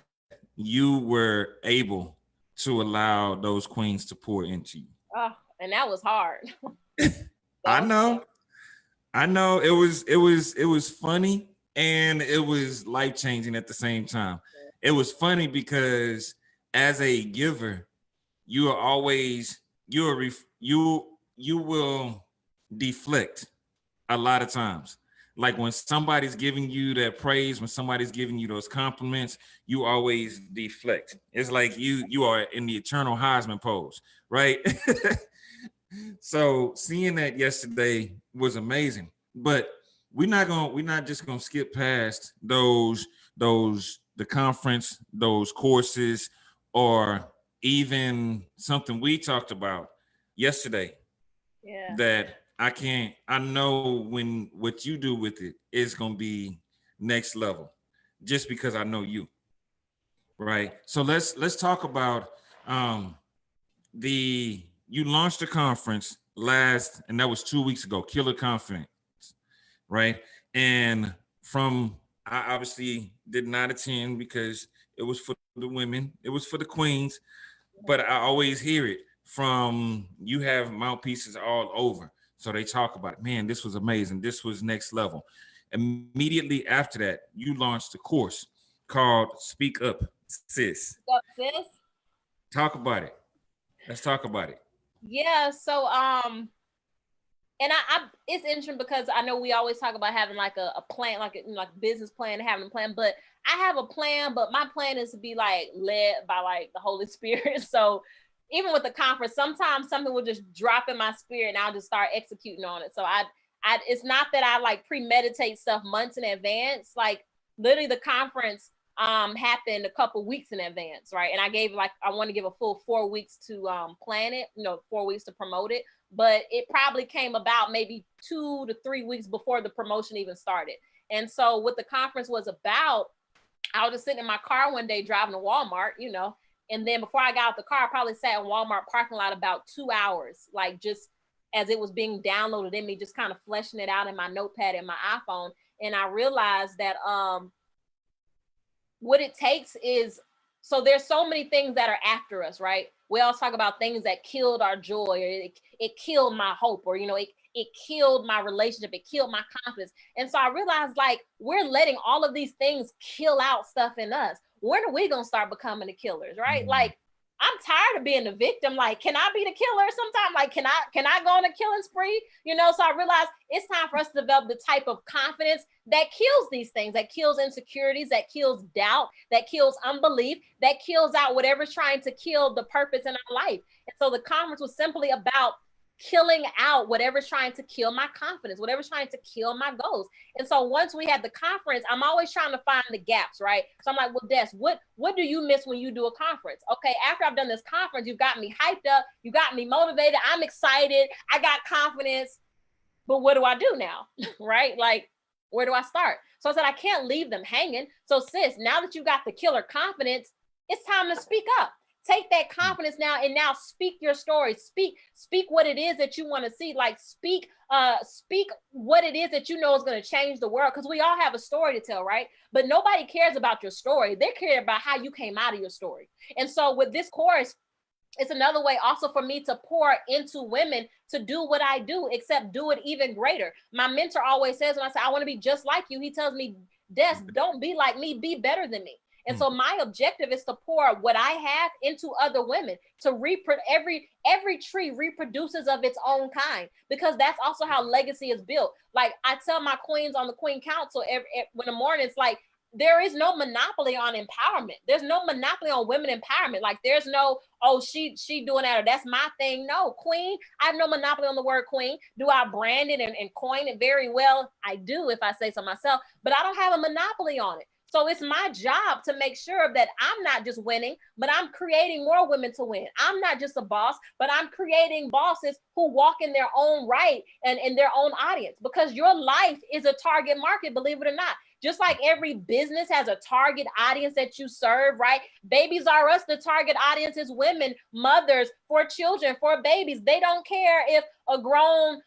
you were able to allow those queens to pour into you. Oh, and that was hard. I know. It was funny, and it was life-changing at the same time. It was funny because as a giver, you are always, you will deflect a lot of times. Like when somebody's giving you that praise, when somebody's giving you those compliments, you always deflect. It's like you are in the eternal Heisman pose, right? So seeing that yesterday was amazing. But we're not just gonna skip past the conference, those courses, or even something we talked about yesterday. Yeah. That I know when what you do with it is going to be next level, just because I know you, right? So let's talk about you launched a conference and that was 2 weeks ago, Killer Conference, right? And I obviously did not attend because it was for the women, it was for the queens, but I always hear it from, you have mouthpieces all over. So they talk about it. Man, this was amazing. This was next level. Immediately after that, you launched a course called Speak Up, Sis. Speak Up, Sis. Talk about it. Let's talk about it. Yeah. So, and I it's interesting because I know we always talk about having like a plan, like a business plan, having a plan, but I have a plan, but my plan is to be like led by like the Holy Spirit. So even with the conference, sometimes something will just drop in my spirit and I'll just start executing on it. So I it's not that I like premeditate stuff months in advance. Like literally the conference happened a couple weeks in advance, right? And I gave I want to give a full 4 weeks to plan it, 4 weeks to promote it. But it probably came about maybe 2 to 3 weeks before the promotion even started. And so what the conference was about, I was just sitting in my car one day driving to Walmart, and then before I got out the car, I probably sat in Walmart parking lot about 2 hours, like just as it was being downloaded in me, just kind of fleshing it out in my notepad and my iPhone. And I realized that what it takes is, so there's so many things that are after us, right? We always talk about things that killed our joy, or it killed my hope, or, it killed my relationship, it killed my confidence. And so I realized like, we're letting all of these things kill out stuff in us. When are we going to start becoming the killers, right? Mm-hmm. Like, I'm tired of being the victim. Like, can I be the killer sometime? Like, can I go on a killing spree? So I realized it's time for us to develop the type of confidence that kills these things, that kills insecurities, that kills doubt, that kills unbelief, that kills out whatever's trying to kill the purpose in our life. And so the conference was simply about killing out whatever's trying to kill my confidence, whatever's trying to kill my goals. And so once we had the conference, I'm always trying to find the gaps, right? So I'm like, well, Des, what do you miss when you do a conference? Okay, after I've done this conference, you've got me hyped up, you got me motivated, I'm excited, I got confidence, but what do I do now, right? Like, where do I start? So I said, I can't leave them hanging. So sis, now that you got the killer confidence, it's time to speak up. Take that confidence now and now speak your story. Speak what it is that you want to see. Like speak what it is that you know is going to change the world. Because we all have a story to tell, right? But nobody cares about your story. They care about how you came out of your story. And so with this course, it's another way also for me to pour into women to do what I do, except do it even greater. My mentor always says, when I say, I want to be just like you, he tells me, Des, don't be like me, be better than me. And so my objective is to pour what I have into other women, to every tree reproduces of its own kind, because that's also how legacy is built. Like I tell my queens on the Queen Council when the morning, it's like, there is no monopoly on empowerment. There's no monopoly on women empowerment. Like there's no, oh, she doing that, or that's my thing. No, queen, I have no monopoly on the word queen. Do I brand it and coin it? Very well, I do, if I say so myself, but I don't have a monopoly on it. So it's my job to make sure that I'm not just winning, but I'm creating more women to win. I'm not just a boss, but I'm creating bosses who walk in their own right and in their own audience, because your life is a target market, believe it or not. Just like every business has a target audience that you serve, right? Babies are us. The target audience is women, mothers, for children, for babies. They don't care if a grown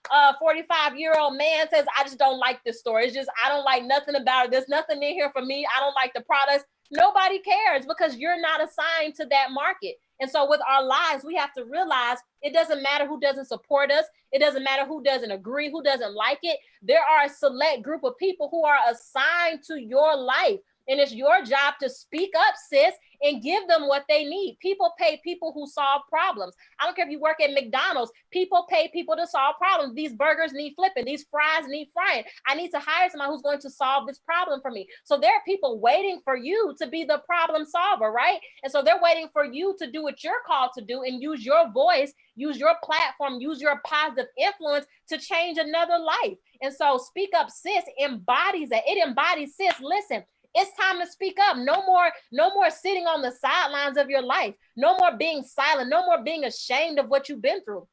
45-year-old man says, I just don't like this store. It's just, I don't like nothing about it. There's nothing in here for me. I don't like the products. Nobody cares, because you're not assigned to that market. And so with our lives, we have to realize it doesn't matter who doesn't support us. It doesn't matter who doesn't agree, who doesn't like it. There are a select group of people who are assigned to your life. And it's your job to speak up, sis, and give them what they need. People pay people who solve problems. I don't care if you work at McDonald's. People pay people to solve problems. These burgers need flipping. These fries need frying. I need to hire someone who's going to solve this problem for me. So there are people waiting for you to be the problem solver, right? And so they're waiting for you to do what you're called to do and use your voice, use your platform, use your positive influence to change another life. And so Speak Up Sis embodies that. It embodies, sis, listen, it's time to speak up. No more sitting on the sidelines of your life. No more being silent. No more being ashamed of what you've been through.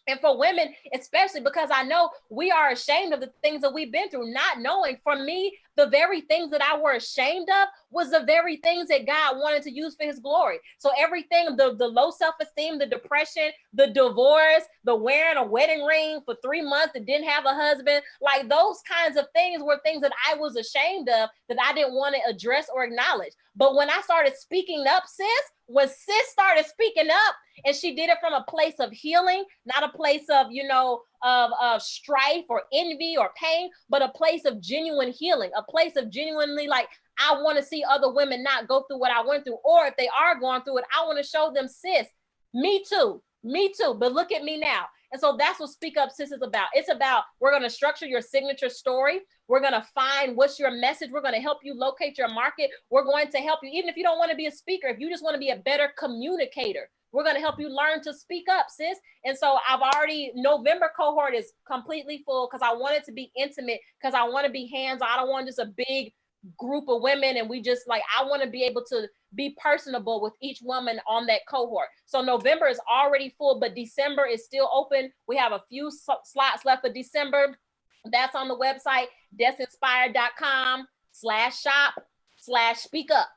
And for women, especially, because I know we are ashamed of the things that we've been through, not knowing. For me, the very things that I were ashamed of was the very things that God wanted to use for his glory. So everything, the low self-esteem, the depression, the divorce, the wearing a wedding ring for 3 months and didn't have a husband, like those kinds of things were things that I was ashamed of, that I didn't want to address or acknowledge. But when I started speaking up, when sis started speaking up, and she did it from a place of healing, not a place of, of strife or envy or pain, but a place of genuine healing, a place of genuinely like, I want to see other women not go through what I went through, or if they are going through it, I want to show them, sis, me too, but look at me now. And so that's what Speak Up Sis is about. It's about, we're going to structure your signature story. We're going to find what's your message. We're going to help you locate your market. We're going to help you, even if you don't want to be a speaker, if you just want to be a better communicator, We're going to help you learn to speak up, sis. And so November cohort is completely full because I want it to be intimate, because I want to be hands-on. I don't want just a big group of women and we just like, I want to be able to be personable with each woman on that cohort. So November is already full, but December is still open. We have a few slots left for December. That's on the website, destininspire.com/shop/speak up,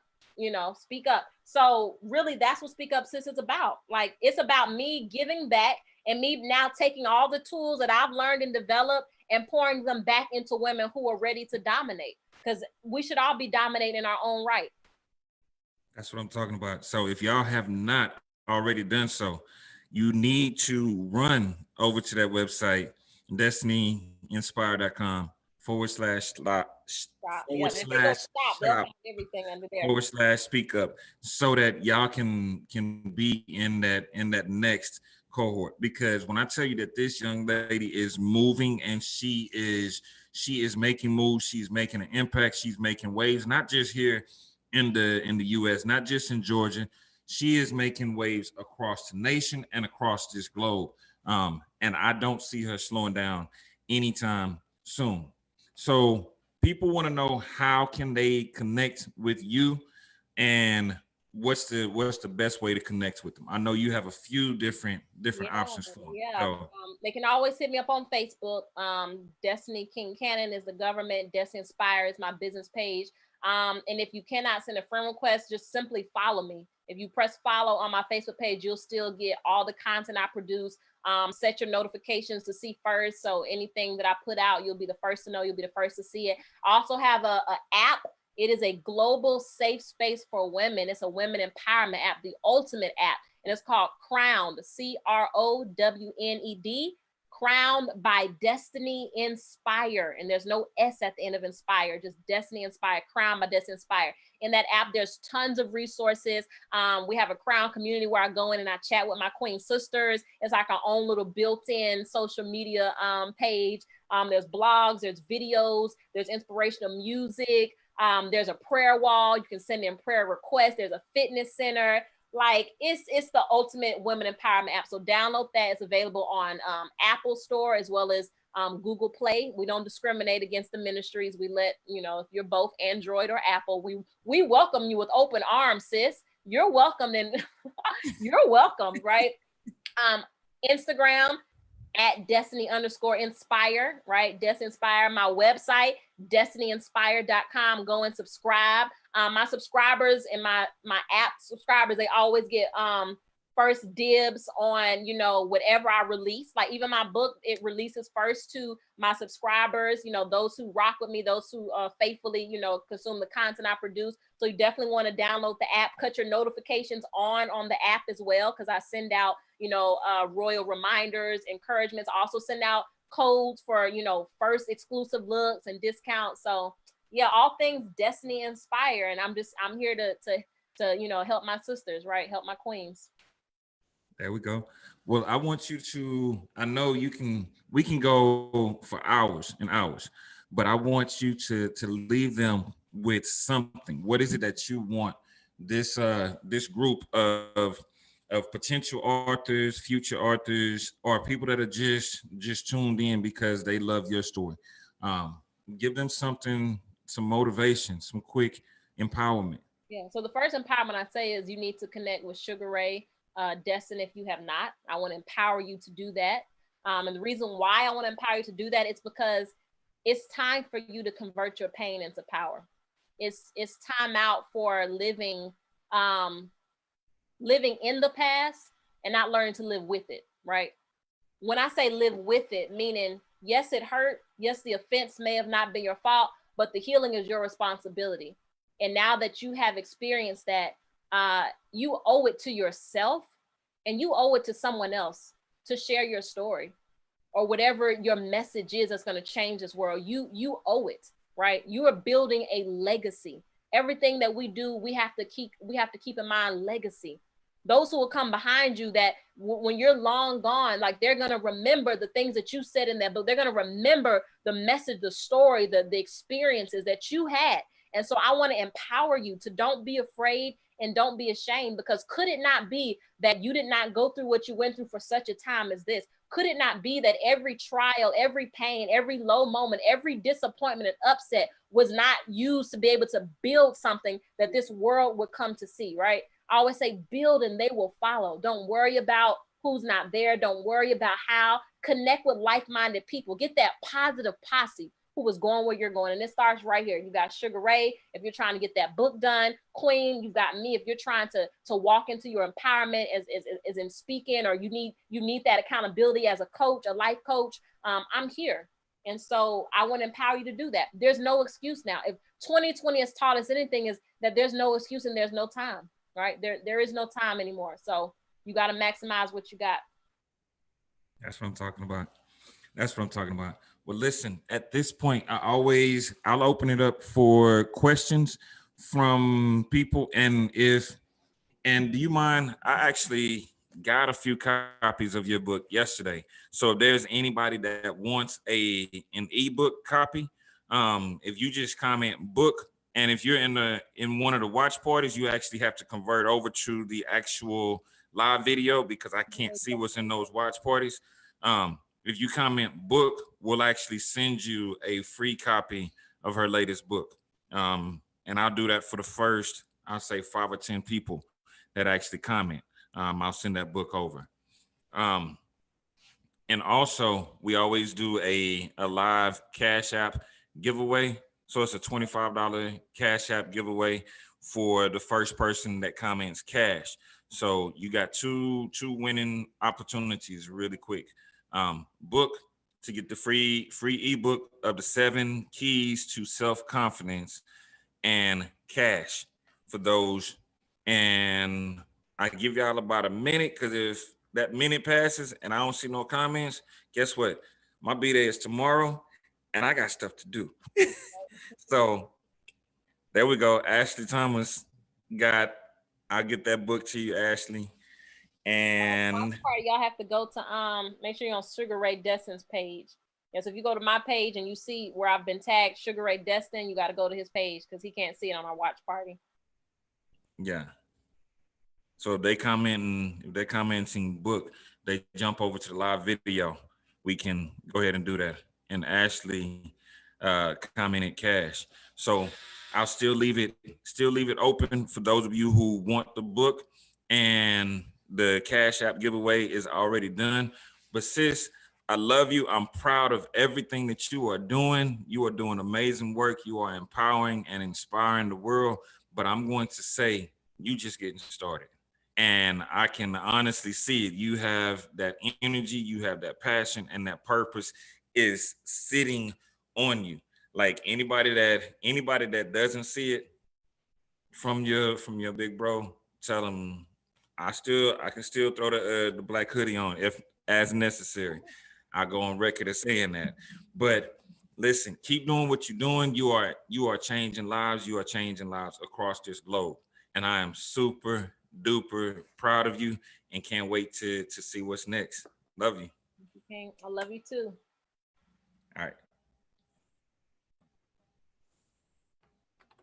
speak up. So really that's what Speak Up Sis is about. Like, it's about me giving back and me now taking all the tools that I've learned and developed and pouring them back into women who are ready to dominate, because we should all be dominating in our own right. That's what I'm talking about. So if y'all have not already done so, you need to run over to that website, destinyinspire.com/shop/speak up, so that y'all can be in that next cohort. Because when I tell you that this young lady is moving and she is making moves, she's making an impact, she's making waves, not just here in the US, not just in Georgia. She is making waves across the nation and across this globe. And I don't see her slowing down anytime soon. So people want to know, how can they connect with you, and what's the best way to connect with them? I know you have a few different options for them. Yeah. So, they can always hit me up on Facebook. Destiny King Cannon is the government. Destiny Inspire is my business page. And if you cannot send a friend request, just simply follow me. If you press follow on my Facebook page, you'll still get all the content I produce. Set your notifications to see first. So anything that I put out, you'll be the first to know, you'll be the first to see it. I also have a app. It is a global safe space for women. It's a women empowerment app, the ultimate app. And it's called Crowned, CROWNED, Crowned by Destiny Inspire. And there's no S at the end of Inspire, just Destiny Inspire, Crowned by Destiny Inspire. In that app, there's tons of resources. We have a Crown community where I go in and I chat with my Queen sisters. It's like our own little built-in social media page. There's blogs, there's videos, there's inspirational music. There's a prayer wall. You can send in prayer requests. There's a fitness center. Like, it's the ultimate women empowerment app. So download that. It's available on Apple Store as well as Google Play. We don't discriminate against the ministries. We let, if you're both Android or Apple, we welcome you with open arms, sis. You're welcome, and you're welcome, right? Instagram at Destiny_Inspire, right? Destiny Inspire. My website, destinyinspire.com. Go and subscribe. My subscribers and my app subscribers, they always get first dibs on, whatever I release. Like, even my book, it releases first to my subscribers, those who rock with me, those who faithfully, consume the content I produce. So you definitely want to download the app, cut your notifications on the app as well, because I send out, royal reminders, encouragements. I also send out codes for, first exclusive looks and discounts. So yeah, all things Destiny Inspire. And I'm here to help my sisters, right? Help my queens. There we go. Well, I want you to, I know we can go for hours and hours, but I want you to leave them with something. What is it that you want this group of potential authors, future authors, or people that are just tuned in because they love your story? Give them something, some motivation, some quick empowerment. Yeah. So the first empowerment I say is you need to connect with Sugar Ray Destin if you have not. I want to empower you to do that. And the reason why I want to empower you to do that is because it's time for you to convert your pain into power. It's time out for living in the past and not learning to live with it, right? When I say live with it, meaning, yes, it hurt. Yes, the offense may have not been your fault, but the healing is your responsibility. And now that you have experienced that, you owe it to yourself and you owe it to someone else to share your story or whatever your message is that's going to change this world. You owe it, right? You are building a legacy. Everything that we do, we have to keep in mind legacy. Those who will come behind you, that when you're long gone, like, they're going to remember the things that you said in that book. They're going to remember the message, the story, the experiences that you had. And so I want to empower you to don't be afraid and don't be ashamed, because could it not be that you did not go through what you went through for such a time as this? Could it not be that every trial, every pain, every low moment, every disappointment and upset was not used to be able to build something that this world would come to see, right? I always say build and they will follow. Don't worry about who's not there. Don't worry about how. Connect with like-minded people. Get that positive posse who is going where you're going. And it starts right here. You got Sugar Ray if you're trying to get that book done. Queen, you got me if you're trying to walk into your empowerment as in speaking, or you need that accountability as a coach, a life coach. I'm here. And so I want to empower you to do that. There's no excuse now. If 2020 has taught us anything, is that there's no excuse and there's no time, right? There is no time anymore. So you got to maximize what you got. That's what I'm talking about. That's what I'm talking about. Well, listen, at this point, I'll open it up for questions from people. And do you mind? I actually got a few copies of your book yesterday. So if there's anybody that wants an ebook copy, if you just comment book, and if you're in one of the watch parties, you actually have to convert over to the actual live video, because I can't see what's in those watch parties. If you comment book, we'll actually send you a free copy of her latest book. And I'll do that for the first, I'll say 5 or 10 people that actually comment. I'll send that book over. And also, we always do a live Cash App giveaway. So it's a $25 Cash App giveaway for the first person that comments cash. So you got two winning opportunities really quick. Book to get the free ebook of the 7 keys to self-confidence, and cash for those. And I give y'all about a minute, because if that minute passes and I don't see no comments, guess what? My B-Day is tomorrow and I got stuff to do. So there we go. Ashley Thomas I'll get that book to you, Ashley. And y'all have to go to make sure you're on Sugar Ray Destin's page. Yes, if you go to my page and you see where I've been tagged Sugar Ray Destin, you got to go to his page, because he can't see it on our watch party. Yeah. So if they're commenting book, they jump over to the live video. We can go ahead and do that. And Ashley commented cash. So I'll still leave it open for those of you who want the book, and the Cash App giveaway is already done. But sis, I love you. I'm proud of everything that you are doing. You are doing amazing work. You are empowering and inspiring the world. But I'm going to say, you just getting started. And I can honestly see it. You have that energy, you have that passion, and that purpose is sitting on you. Like anybody that doesn't see it from your big bro, tell them I can still throw the black hoodie on if as necessary. I go on record as saying that. But listen, keep doing what you're doing. You are changing lives. You are changing lives across this globe. And I am super duper proud of you and can't wait to see what's next. Love you. Okay, I love you too. All right.